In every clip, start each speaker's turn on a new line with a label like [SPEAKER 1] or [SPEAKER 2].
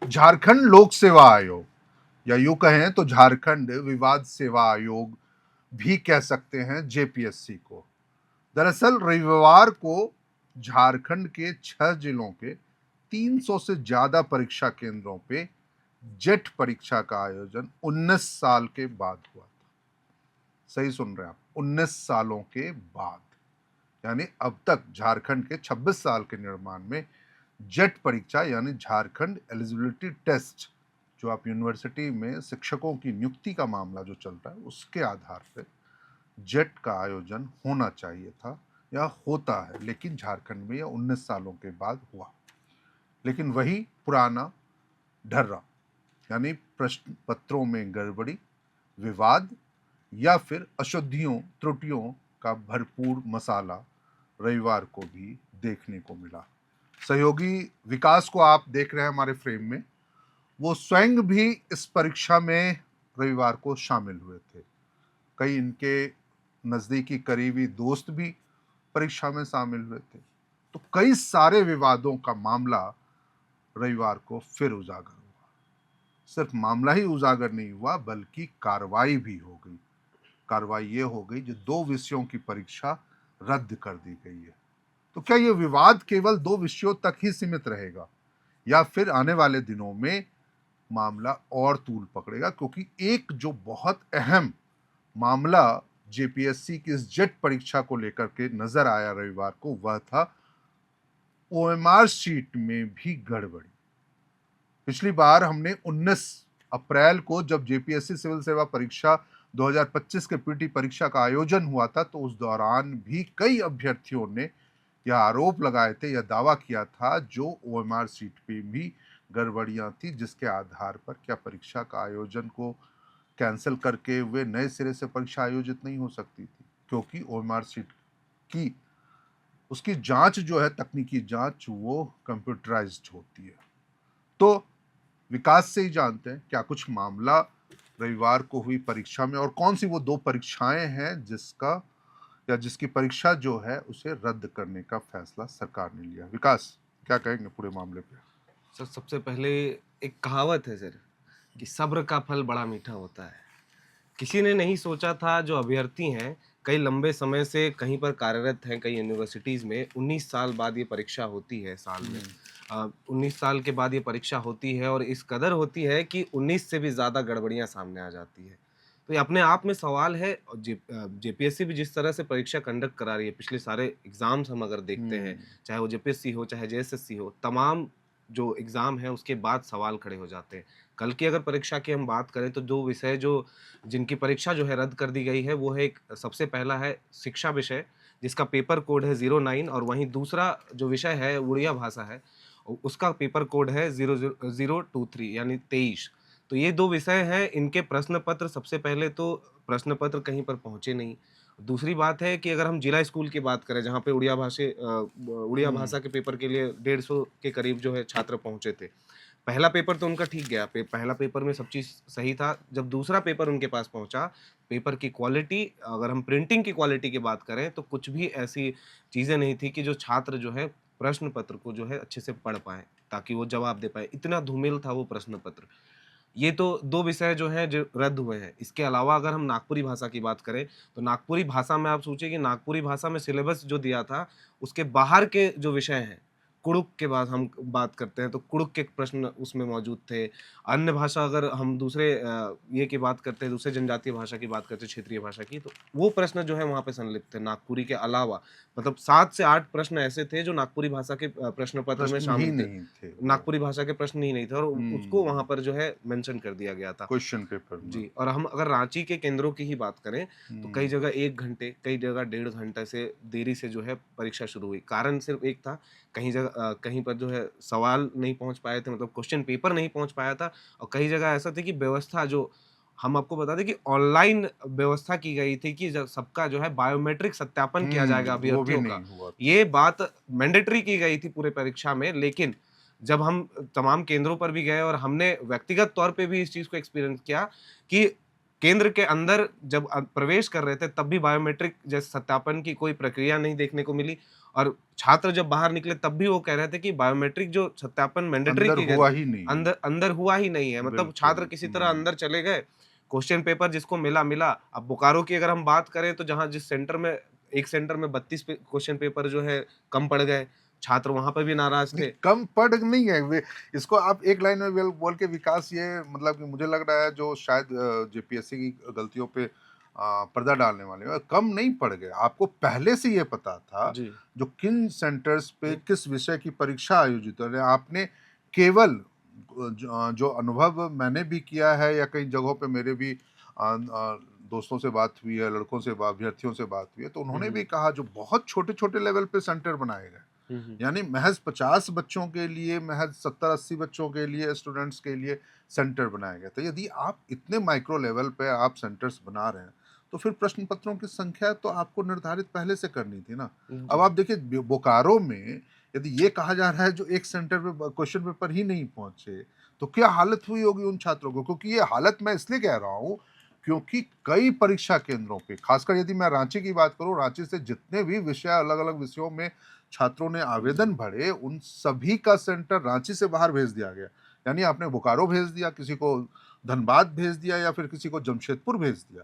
[SPEAKER 1] झारखंड लोक सेवा आयोग, या यूं कहें तो झारखंड विवाद सेवा आयोग भी कह सकते हैं जेपीएससी को। दरअसल रविवार को झारखंड के 6 जिलों के 300 से ज्यादा परीक्षा केंद्रों पे जेट परीक्षा का आयोजन 19 साल के बाद हुआ था। सही सुन रहे हैं आप, 19 सालों के बाद। यानी अब तक झारखंड के 26 साल के निर्माण में जेट परीक्षा यानी झारखंड एलिजिबिलिटी टेस्ट, जो आप यूनिवर्सिटी में शिक्षकों की नियुक्ति का मामला जो चल रहा है उसके आधार पर जेट का आयोजन होना चाहिए था या होता है, लेकिन झारखंड में यह 19 सालों के बाद हुआ। लेकिन वही पुराना ढर्रा, यानी प्रश्न पत्रों में गड़बड़ी, विवाद या फिर अशुद्धियों त्रुटियों का भरपूर मसाला रविवार को भी देखने को मिला। सहयोगी विकास को आप देख रहे हैं हमारे फ्रेम में, वो स्वयं भी इस परीक्षा में रविवार को शामिल हुए थे। कई इनके नजदीकी करीबी दोस्त भी परीक्षा में शामिल हुए थे। तो कई सारे विवादों का मामला रविवार को फिर उजागर हुआ। सिर्फ मामला ही उजागर नहीं हुआ बल्कि कार्रवाई भी हो गई। कार्रवाई ये हो गई जो 2 विषयों की परीक्षा रद्द कर दी गई है। तो क्या ये विवाद केवल 2 विषयों तक ही सीमित रहेगा या फिर आने वाले दिनों में मामला और तूल पकड़ेगा? क्योंकि एक जो बहुत अहम मामला जेपीएससी की इस जेट परीक्षा को लेकर के नजर आया रविवार को, वह था ओएमआर शीट में भी गड़बड़ी। पिछली बार हमने 19 अप्रैल को जब जेपीएससी सिविल सेवा परीक्षा 2025 के पीटी परीक्षा का आयोजन हुआ था, तो उस दौरान भी कई अभ्यर्थियों ने यह आरोप लगाए थे, यह दावा किया था जो ओएमआर सीट पे भी गड़बड़ियां थी, जिसके आधार पर क्या परीक्षा का आयोजन को कैंसिल करके वे नए सिरे से परीक्षा आयोजित नहीं हो सकती थी, क्योंकि ओएमआर सीट की उसकी जांच जो है, तकनीकी जांच, वो कंप्यूटराइज्ड होती है। तो विकास से ही जानते हैं क्या कुछ मामला रविवार को हुई परीक्षा में और कौन सी वो 2 परीक्षाएं हैं जिसका या जिसकी परीक्षा जो है उसे रद्द करने का फैसला सरकार ने लिया। विकास, क्या कहेंगे पूरे मामले पे?
[SPEAKER 2] सर, सबसे पहले एक कहावत है सर कि सब्र का फल बड़ा मीठा होता है। किसी ने नहीं सोचा था जो अभ्यर्थी हैं, कई लंबे समय से कहीं पर कार्यरत हैं, कई यूनिवर्सिटीज़ में 19 साल बाद ये परीक्षा होती है साल में। 19 साल के बाद ये परीक्षा होती है और इस कदर होती है कि 19 से भी ज़्यादा गड़बड़ियाँ सामने आ जाती है। तो ये अपने आप में सवाल है। और जेपीएससी भी जिस तरह से परीक्षा कंडक्ट करा रही है, पिछले सारे एग्ज़ाम्स हम अगर देखते हैं, चाहे वो जेपीएससी हो, चाहे जेएसएससी हो, तमाम जो एग्ज़ाम है उसके बाद सवाल खड़े हो जाते हैं। कल की अगर परीक्षा की हम बात करें तो 2 विषय जो जिनकी परीक्षा जो है रद्द कर दी गई है, वो है एक सबसे पहला है शिक्षा विषय, जिसका पेपर कोड है 09 और वहीं दूसरा जो विषय है उड़िया भाषा है, उसका पेपर कोड है 00023 यानी 23। तो ये 2 विषय हैं, इनके प्रश्न पत्र सबसे पहले तो प्रश्न पत्र कहीं पर पहुँचे नहीं। दूसरी बात है कि अगर हम जिला स्कूल की बात करें, जहाँ पे उड़िया भाषा के पेपर के लिए 150 के करीब जो है छात्र पहुँचे थे। पहला पेपर तो उनका ठीक गया, पहला पेपर में सब चीज़ सही था। जब दूसरा पेपर उनके पास पहुँचा, पेपर की क्वालिटी, अगर हम प्रिंटिंग की क्वालिटी की बात करें, तो कुछ भी ऐसी चीज़ें नहीं थी कि जो छात्र जो है प्रश्न पत्र को जो है अच्छे से पढ़ पाएँ, ताकि वो जवाब दे पाएँ। इतना धूमिल था वो प्रश्न पत्र। ये तो 2 विषय जो हैं जो रद्द हुए हैं। इसके अलावा अगर हम नागपुरी भाषा की बात करें, तो नागपुरी भाषा में आप सोचिए कि नागपुरी भाषा में सिलेबस जो दिया था, उसके बाहर के जो विषय हैं, कुड़ुक के बाद हम बात करते हैं, तो कुड़ुक के प्रश्न उसमें मौजूद थे। अन्य भाषा अगर हम दूसरे ये की बात करते हैं, दूसरे जनजातीय भाषा की बात करते हैं, क्षेत्रीय भाषा की, तो वो प्रश्न जो है वहाँ पे संलिप्त थे, नागपुरी के अलावा। मतलब 7 से 8 प्रश्न ऐसे थे जो नागपुरी भाषा के प्रश्न पत्र में
[SPEAKER 1] प्रश्न ही
[SPEAKER 2] शामिल थे।
[SPEAKER 1] नहीं थे वो
[SPEAKER 2] नागपुरी भाषा के प्रश्न ही नहीं थे और उसको वहाँ पर जो है मेंशन कर दिया गया था।
[SPEAKER 1] क्वेश्चन पेपर में।
[SPEAKER 2] जी, और हम अगर रांची के केंद्रों की ही बात करें, तो कई
[SPEAKER 1] हम्म,
[SPEAKER 2] जगह 1 घंटे, कई जगह 1.5 घंटे से देरी से जो है परीक्षा शुरू हुई। कारण सिर्फ़ एक था, कहीं पर जो है सवाल नहीं पहुँच पाए थे, मतलब क्वेश्चन पेपर नहीं पहुँच पाया था, और कई जगह ऐसा था कि व्यवस्था जो हम आपको बता दें कि ऑनलाइन व्यवस्था की गई थी कि जब सबका जो है बायोमेट्रिक सत्यापन किया जाएगा
[SPEAKER 1] वो भी
[SPEAKER 2] अभ्यर्थियों का।
[SPEAKER 1] नहीं हुआ था।
[SPEAKER 2] ये बात मैंडेटरी की गई थी पूरे परीक्षा में, लेकिन जब हम तमाम केंद्रों पर भी गए और हमने व्यक्तिगत तौर पे भी इस चीज़ को एक्सपीरियंस किया कि केंद्र के अंदर जब प्रवेश कर रहे थे, तब भी बायोमेट्रिक जैसे सत्यापन की कोई प्रक्रिया नहीं देखने को मिली। और छात्र जब बाहर निकले तब भी वो कह रहे थे कि बायोमेट्रिक जो सत्यापन मैंडेटरी
[SPEAKER 1] अंदर
[SPEAKER 2] की गई
[SPEAKER 1] हुआ ही नहीं है।
[SPEAKER 2] अंदर अंदर हुआ ही नहीं है, मतलब छात्र
[SPEAKER 1] बिल्कुल।
[SPEAKER 2] किसी तरह अंदर चले गए, क्वेश्चन पेपर जिसको मिला मिला। अब बोकारो की अगर हम बात करें तो जहाँ जिस सेंटर में एक सेंटर में 32 क्वेश्चन पेपर जो है कम पड़ गए, छात्र वहां पर भी नाराज
[SPEAKER 1] नहीं,
[SPEAKER 2] थे।
[SPEAKER 1] कम पढ़ नहीं है वे, इसको आप एक लाइन में बोल के विकास, ये मतलब कि मुझे लग रहा है जो शायद जेपीएससी की गलतियों पे पर्दा डालने वाले हैं, कम नहीं पढ़ गए, आपको पहले से ये पता था
[SPEAKER 2] जी
[SPEAKER 1] जो किन सेंटर्स पे
[SPEAKER 2] जी
[SPEAKER 1] किस विषय की परीक्षा आयोजित हो रही है। आपने केवल जो अनुभव मैंने भी किया है या कई जगहों पे मेरे भी दोस्तों से बात हुई है, लड़कों से अभ्यर्थियों से बात हुई है, तो उन्होंने भी
[SPEAKER 2] हम्म
[SPEAKER 1] कहा जो बहुत छोटे छोटे लेवल पे सेंटर बनाए गए,
[SPEAKER 2] हम्म
[SPEAKER 1] यानी महज 50 बच्चों के लिए, महज 70-80 बच्चों के लिए, स्टूडेंट्स के लिए सेंटर बनाए गए। तो यदि आप इतने माइक्रो लेवल पे आप सेंटर्स बना रहे हैं, तो फिर प्रश्न पत्रों की संख्या तो आपको निर्धारित पहले से करनी थी ना। अब
[SPEAKER 2] जी
[SPEAKER 1] आप देखिए बोकारो में यदि ये कहा जा रहा है जो एक सेंटर पे क्वेश्चन पेपर ही नहीं पहुंचे, तो क्या हालत हुई होगी उन छात्रों को। क्योंकि ये हालत मैं इसलिए कह रहा हूँ क्योंकि कई परीक्षा केंद्रों पे, खासकर यदि मैं रांची की बात करूं, रांची से जितने भी विषय अलग अलग विषयों में छात्रों ने
[SPEAKER 2] जी
[SPEAKER 1] आवेदन भरे, उन सभी का सेंटर रांची से बाहर भेज दिया गया। यानी आपने बोकारो भेज दिया, किसी को धनबाद भेज दिया, या फिर किसी को जमशेदपुर भेज दिया।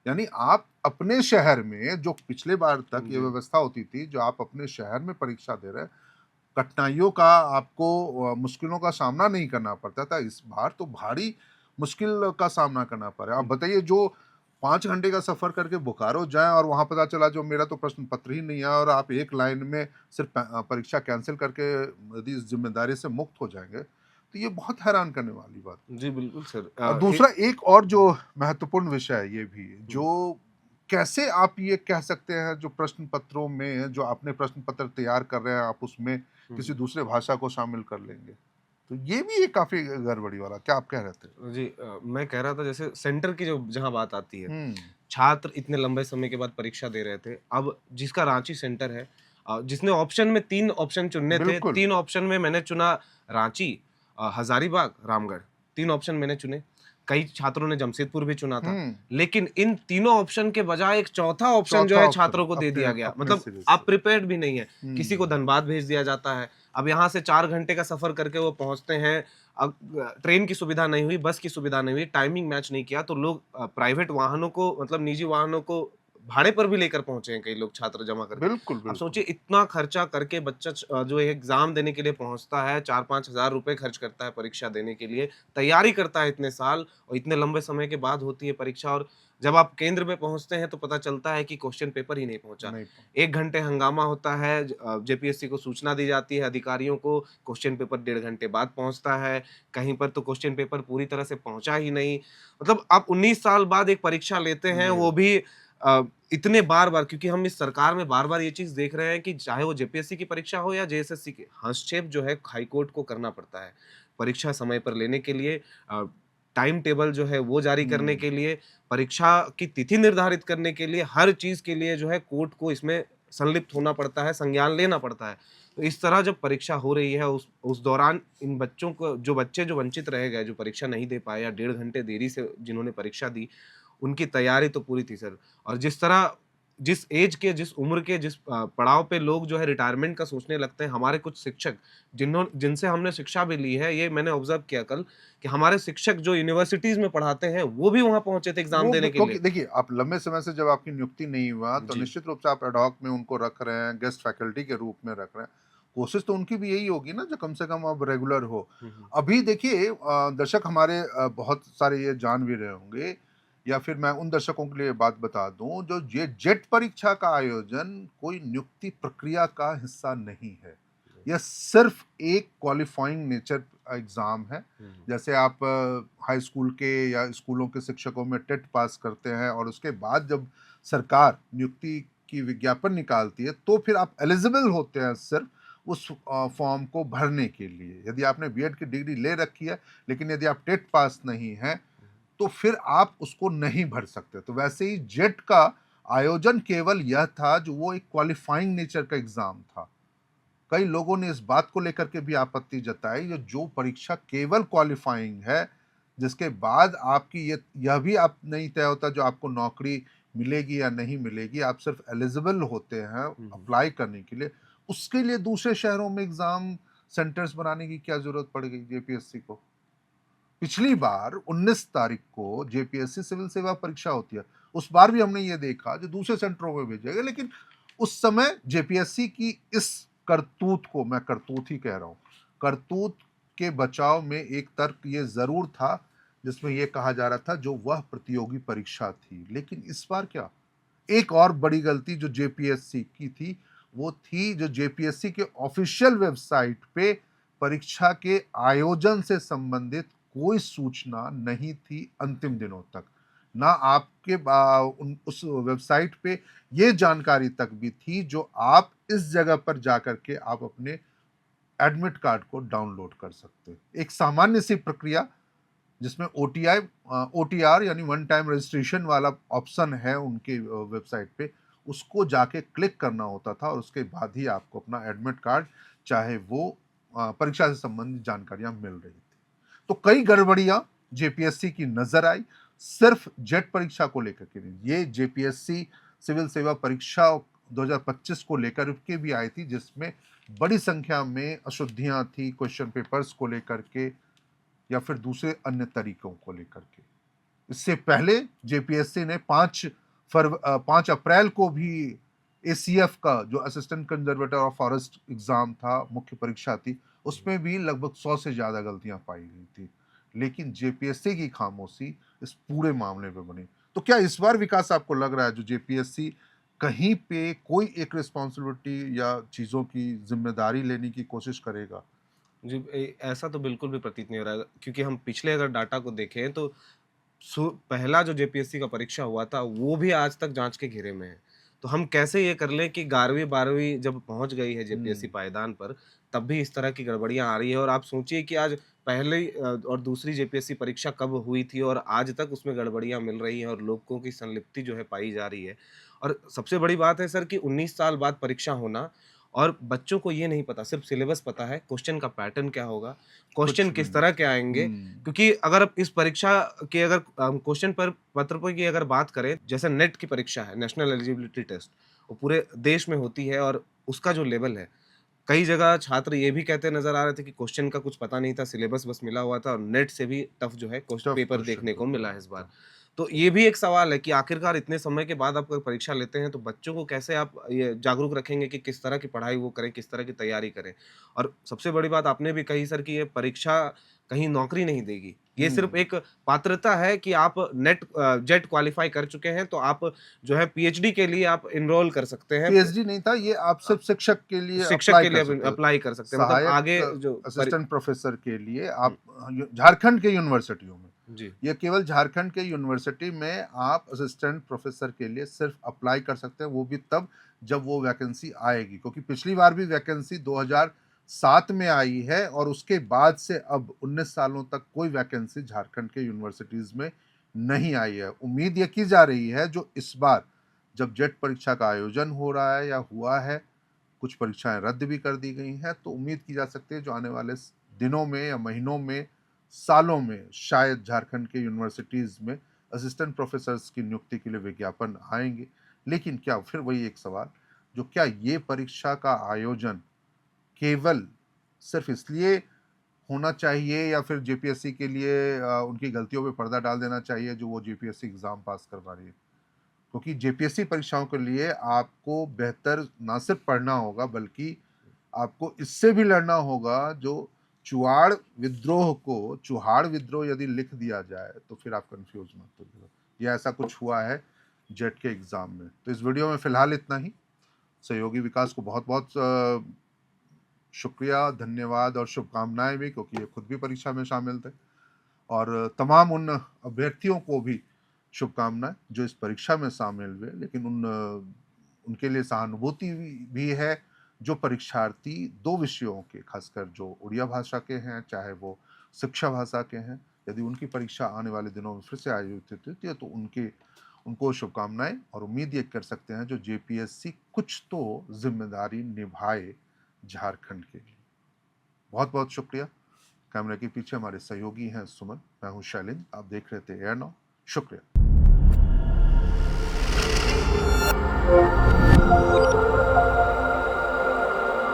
[SPEAKER 1] यानी आप अपने शहर में, जो पिछले बार तक ये
[SPEAKER 2] जी
[SPEAKER 1] व्यवस्था होती थी, जो आप अपने शहर में परीक्षा दे रहे हैं, कठिनाइयों का आपको मुश्किलों का सामना नहीं करना पड़ता था। इस बार तो भारी मुश्किल का सामना करना पड़ रहा है। अब बताइए, जो 5 घंटे का सफर करके बोकारो जाएं और वहां पता चला जो मेरा तो प्रश्न पत्र ही नहीं है, और आप एक लाइन में सिर्फ परीक्षा कैंसिल करके यदि इस जिम्मेदारी से मुक्त हो जाएंगे, तो ये बहुत हैरान करने वाली बात।
[SPEAKER 2] जी बिल्कुल सर।
[SPEAKER 1] और
[SPEAKER 2] एक
[SPEAKER 1] दूसरा एक और जो महत्वपूर्ण विषय है ये भी,
[SPEAKER 2] हम्म,
[SPEAKER 1] जो कैसे आप ये कह सकते हैं जो प्रश्न पत्रों में जो आपने प्रश्न पत्र तैयार कर रहे हैं, आप उसमें किसी
[SPEAKER 2] हम्म।
[SPEAKER 1] दूसरे भाषा को शामिल कर लेंगे, तो ये भी एक काफी गड़बड़ी वाला, क्या आप कह रहे थे।
[SPEAKER 2] जी मैं कह रहा था जैसे सेंटर की जो जहाँ बात आती है,
[SPEAKER 1] हम्म।
[SPEAKER 2] छात्र इतने लंबे समय के बाद परीक्षा दे रहे थे। अब जिसका रांची सेंटर है, जिसने ऑप्शन में 3 ऑप्शन चुनने थे,
[SPEAKER 1] बिल्कुल।
[SPEAKER 2] 3 ऑप्शन में मैंने चुना रांची, हज़ारीबाग, रामगढ़, 3 ऑप्शन मैंने चुने। कई छात्रों ने जमशेदपुर भी चुना था।
[SPEAKER 1] हम्म।
[SPEAKER 2] लेकिन इन तीनों ऑप्शन के बजाय एक चौथा ऑप्शन जो
[SPEAKER 1] चौथा
[SPEAKER 2] है
[SPEAKER 1] ऑप्शन
[SPEAKER 2] छात्रों को दे
[SPEAKER 1] अपने
[SPEAKER 2] दिया गया।
[SPEAKER 1] अपने
[SPEAKER 2] मतलब
[SPEAKER 1] सिरे
[SPEAKER 2] आप
[SPEAKER 1] से।
[SPEAKER 2] प्रिपेयर्ड भी नहीं है। किसी को
[SPEAKER 1] हम्म।
[SPEAKER 2] धनबाद भेज दिया जाता है। अब यहाँ से 4 घंटे का सफ़र करके वो पहुँचते हैं। अब ट्रेन की सुविधा नहीं हुई, बस की सुविधा नहीं हुई, टाइमिंग मैच नहीं किया, तो लोग प्राइवेट वाहनों को, मतलब निजी वाहनों को भाड़े पर भी लेकर पहुँचे हैं कई लोग छात्र जमा करके।
[SPEAKER 1] बिल्कुल
[SPEAKER 2] अब
[SPEAKER 1] बिल्कुल।
[SPEAKER 2] सोचिए इतना खर्चा करके बच्चा जो एग्ज़ाम देने के लिए पहुँचता है, 4-5 हज़ार रुपए खर्च करता है परीक्षा देने के लिए, तैयारी करता है इतने साल, और इतने लंबे समय के बाद होती है परीक्षा, और जब आप केंद्र में पहुँचते हैं तो पता चलता है कि क्वेश्चन पेपर ही नहीं पहुँचा।
[SPEAKER 1] नहीं।
[SPEAKER 2] 1 घंटे हंगामा होता है, जेपीएससी को सूचना दी जाती है अधिकारियों को, क्वेश्चन पेपर 1.5 घंटे बाद पहुँचता है, कहीं पर तो क्वेश्चन पेपर पूरी तरह से पहुँचा ही नहीं। मतलब आप 19 साल बाद एक परीक्षा लेते हैं,
[SPEAKER 1] ले
[SPEAKER 2] वो
[SPEAKER 1] रहे।
[SPEAKER 2] भी इतने बार-बार, क्योंकि हम इस सरकार में बार-बार ये चीज़ देख रहे हैं कि चाहे वो जेपीएससी की परीक्षा हो या जेएसएससी की, हस्तक्षेप जो है हाई कोर्ट को करना पड़ता है। परीक्षा समय पर लेने के लिए, टाइम टेबल जो है वो जारी करने
[SPEAKER 1] हम्म।
[SPEAKER 2] के लिए, परीक्षा की तिथि निर्धारित करने के लिए, हर चीज़ के लिए जो है कोर्ट को इसमें संलिप्त होना पड़ता है, संज्ञान लेना पड़ता है। तो इस तरह जब परीक्षा हो रही है, उस दौरान इन बच्चों को, जो बच्चे जो वंचित रह गए, जो परीक्षा नहीं दे पाए या 1.5 घंटे देरी से जिन्होंने परीक्षा दी, उनकी तैयारी तो पूरी थी सर। और जिस तरह, जिस ऐज के, जिस उम्र के, जिस पड़ाव पे लोग जो है रिटायरमेंट का सोचने लगते हैं, हमारे कुछ शिक्षक जिनसे हमने शिक्षा भी ली है, ये मैंने ऑब्ज़र्व किया कल, कि हमारे शिक्षक जो यूनिवर्सिटीज़ में पढ़ाते हैं, वो भी वहाँ पहुँचे थे एग्ज़ाम
[SPEAKER 1] वो
[SPEAKER 2] देने के
[SPEAKER 1] क्योंकि
[SPEAKER 2] लिए।
[SPEAKER 1] देखिए, आप लंबे समय से जब आपकी नियुक्ति नहीं हुआ, तो
[SPEAKER 2] जी।
[SPEAKER 1] निश्चित रूप से आप एडहॉक में उनको रख रहे हैं, गेस्ट फैकल्टी के रूप में रख रहे हैं। कोशिश तो उनकी भी यही होगी ना, जो कम से कम अब रेगुलर हो।
[SPEAKER 2] हुँ, हुँ।
[SPEAKER 1] अभी देखिए, दर्शक हमारे बहुत सारे ये जान भी रहे होंगे, या फिर मैं उन दर्शकों के लिए बात बता दूं, जो ये जेट परीक्षा का आयोजन कोई नियुक्ति प्रक्रिया का हिस्सा नहीं है। यह सिर्फ एक क्वालिफाइंग नेचर एग्जाम है।
[SPEAKER 2] हुँ, हुँ।
[SPEAKER 1] जैसे आप हाई स्कूल के या स्कूलों के शिक्षकों में टेट पास करते हैं, और उसके बाद जब सरकार नियुक्ति की विज्ञापन निकालती है, तो फिर आप एलिजिबल होते हैं सिर्फ उस फॉर्म को भरने के लिए। यदि आपने बीएड की डिग्री ले रखी है, लेकिन यदि आप टेट पास नहीं हैं, तो फिर आप उसको नहीं भर सकते। तो वैसे ही जेट का आयोजन केवल यह था, जो वो एक क्वालिफाइंग नेचर का एग्जाम था। कई लोगों ने इस बात को लेकर के भी आपत्ति जताई, जो परीक्षा केवल क्वालिफाइंग है, जिसके बाद आपकी यह भी आप नहीं तय होता जो आपको नौकरी मिलेगी या नहीं मिलेगी, आप सिर्फ एलिजिबल होते हैं
[SPEAKER 2] हुँ, हुँ।
[SPEAKER 1] अप्लाई करने के लिए, उसके लिए दूसरे शहरों में एग्जाम सेंटर्स बनाने की क्या जरूरत पड़ गई जेपीएससी को? पिछली बार 19 तारीख को जेपीएससी सिविल सेवा परीक्षा होती है, उस बार भी हमने ये देखा जो दूसरे सेंटरों में भेजे गए, लेकिन उस समय जेपीएससी की इस करतूत को, मैं करतूत ही कह रहा हूं, करतूत के बचाव में एक तर्क ये जरूर था जिसमें यह कहा जा रहा था जो वह प्रतियोगी परीक्षा थी। लेकिन इस बार क्या, एक और बड़ी गलती जो जेपीएससी की थी वो थी जो जेपीएससी के ऑफिशियल वेबसाइट पे परीक्षा के आयोजन से संबंधित कोई सूचना नहीं थी अंतिम दिनों तक। ना आपके उस वेबसाइट पे ये जानकारी तक भी थी जो आप इस जगह पर जाकर के आप अपने एडमिट कार्ड को डाउनलोड कर सकते हैं। एक सामान्य सी प्रक्रिया जिसमें ओटीआर यानी वन टाइम रजिस्ट्रेशन वाला ऑप्शन है उनके वेबसाइट पे, उसको जाके क्लिक करना होता था और उसके बाद ही आपको अपना एडमिट कार्ड, चाहे वो परीक्षा से संबंधित जानकारियां मिल रही थी। तो कई गड़बड़ियां जेपीएससी की नजर आई, सिर्फ जेट परीक्षा को लेकर के नहीं, ये जेपीएससी सिविल सेवा परीक्षा 2025 को लेकर के भी आई थी जिसमें बड़ी संख्या में अशुद्धियां थी क्वेश्चन पेपर्स को लेकर के या फिर दूसरे अन्य तरीकों को लेकर के। इससे पहले जेपीएससी ने 5 अप्रैल को भी एसीएफ का जो assistant conservator of forest exam था, मुख्य परीक्षा थी, उसमें भी लगभग 100 से ज्यादा गलतियां पाई गई थी। लेकिन जेपीएससी की खामोशी इस पूरे मामले में बनी। तो क्या इस बार विकास आपको लग रहा है जो जेपीएससी कहीं पे कोई एक रिस्पॉन्सिबिलिटी या चीजों की जिम्मेदारी लेने की कोशिश करेगा?
[SPEAKER 2] जी, ऐसा तो बिल्कुल भी प्रतीत नहीं हो रहा है, क्योंकि हम पिछले अगर डाटा को देखें तो पहला जो जेपीएससी का परीक्षा हुआ था वो भी आज तक जांच के घेरे में है। तो हम कैसे ये कर लें कि 11वीं-12वीं जब पहुंच गई है जेपीएससी पायदान पर, तब भी इस तरह की गड़बड़ियां आ रही है। और आप सोचिए कि आज पहली और दूसरी जेपीएससी परीक्षा कब हुई थी और आज तक उसमें गड़बड़ियां मिल रही हैं और लोगों की संलिप्ति जो है पाई जा रही है। और सबसे बड़ी बात है सर कि 19 साल बाद परीक्षा होना और बच्चों को ये नहीं पता, सिर्फ सिलेबस पता है, क्वेश्चन का पैटर्न क्या होगा, क्वेश्चन
[SPEAKER 1] कुछ
[SPEAKER 2] किस
[SPEAKER 1] भी
[SPEAKER 2] तरह के आएंगे।
[SPEAKER 1] नहीं।
[SPEAKER 2] क्योंकि अगर आप इस परीक्षा के अगर क्वेश्चन पर पत्र पर की अगर बात करें, जैसे नेट की परीक्षा है, नेशनल एलिजिबिलिटी टेस्ट, वो पूरे देश में होती है और उसका जो लेवल है, कई जगह छात्र ये भी कहते नजर आ रहे थे कि क्वेश्चन का कुछ पता नहीं था, सिलेबस बस मिला हुआ था और नेट से भी टफ जो है क्वेश्चन
[SPEAKER 1] टफ
[SPEAKER 2] पेपर
[SPEAKER 1] क्वेश्चन
[SPEAKER 2] देखने को
[SPEAKER 1] पेपर
[SPEAKER 2] मिला है इस
[SPEAKER 1] होता
[SPEAKER 2] बार।
[SPEAKER 1] है।
[SPEAKER 2] तो ये भी एक सवाल है कि आखिरकार इतने समय के बाद आप अगर परीक्षा लेते हैं तो बच्चों को कैसे आप ये जागरूक रखेंगे कि किस तरह की पढ़ाई वो करें, किस तरह की तैयारी करें। और सबसे बड़ी बात आपने भी कही सर कि ये परीक्षा कहीं नौकरी नहीं देगी, ये सिर्फ एक पात्रता है कि आप जेट क्वालिफाई कर चुके हैं तो आप जो है पीएचडी के लिए आप इनरोल कर सकते हैं,
[SPEAKER 1] पीएचडी नहीं था ये, आप सिर्फ शिक्षक के लिए
[SPEAKER 2] शिक्षक
[SPEAKER 1] अप्लाई
[SPEAKER 2] के
[SPEAKER 1] कर
[SPEAKER 2] लिए
[SPEAKER 1] सकते हो।
[SPEAKER 2] अप्लाई कर सकते हैं, मतलब आगे
[SPEAKER 1] सहायक
[SPEAKER 2] जो
[SPEAKER 1] असिस्टेंट प्रोफेसर के लिए
[SPEAKER 2] हुँ,
[SPEAKER 1] आप झारखंड के यूनिवर्सिटियों में,
[SPEAKER 2] जी,
[SPEAKER 1] ये केवल झारखंड के यूनिवर्सिटी में आप असिस्टेंट प्रोफेसर के लिए सिर्फ अप्लाई कर सकते हैं, वो भी तब जब वो वैकेंसी आएगी। क्योंकि पिछली बार भी वैकेंसी 2007 में आई है और उसके बाद से अब 19 सालों तक कोई वैकेंसी झारखंड के यूनिवर्सिटीज में नहीं आई है। उम्मीद ये की जा रही है जो इस बार जब जेट परीक्षा का आयोजन हो रहा है या हुआ है, कुछ परीक्षाएं रद्द भी कर दी गई हैं, तो उम्मीद की जा सकती है जो आने वाले दिनों में या महीनों में, सालों में शायद झारखंड के यूनिवर्सिटीज में असिस्टेंट प्रोफेसर्स की नियुक्ति के लिए विज्ञापन आएंगे। लेकिन क्या, फिर वही एक सवाल, जो क्या ये परीक्षा का आयोजन केवल सिर्फ इसलिए होना चाहिए या फिर जेपीएससी के लिए उनकी गलतियों पे पर्दा डाल देना चाहिए जो वो जेपीएससी एग्जाम पास करवा रही है? क्योंकि जेपीएससी परीक्षाओं के लिए आपको बेहतर ना सिर्फ पढ़ना होगा बल्कि आपको इससे भी लड़ना होगा जो चुहाड़ विद्रोह यदि लिख दिया जाए तो फिर आप कंफ्यूज मत होइएगा। ये ऐसा कुछ हुआ है जेट के एग्जाम में। तो इस वीडियो में फिलहाल इतना ही। सहयोगी विकास को बहुत बहुत शुक्रिया, धन्यवाद और शुभकामनाएं भी, क्योंकि ये खुद भी परीक्षा में शामिल थे। और तमाम उन अभ्यर्थियों को भी शुभकामनाएं जो इस परीक्षा में शामिल हुए, लेकिन उनके लिए सहानुभूति भी है जो परीक्षार्थी 2 विषयों के, खासकर जो उड़िया भाषा के हैं चाहे वो शिक्षा भाषा के हैं, यदि उनकी परीक्षा आने वाले दिनों में फिर से आयोजित होती है तो उनको शुभकामनाएं। और उम्मीद ये कर सकते हैं जो जेपीएससी कुछ तो जिम्मेदारी निभाए झारखंड के लिए। बहुत बहुत शुक्रिया। कैमरे के पीछे हमारे सहयोगी हैं सुमन, मैं हूं शैलेंद्र, आप देख रहे थे एयर नाउ। शुक्रिया।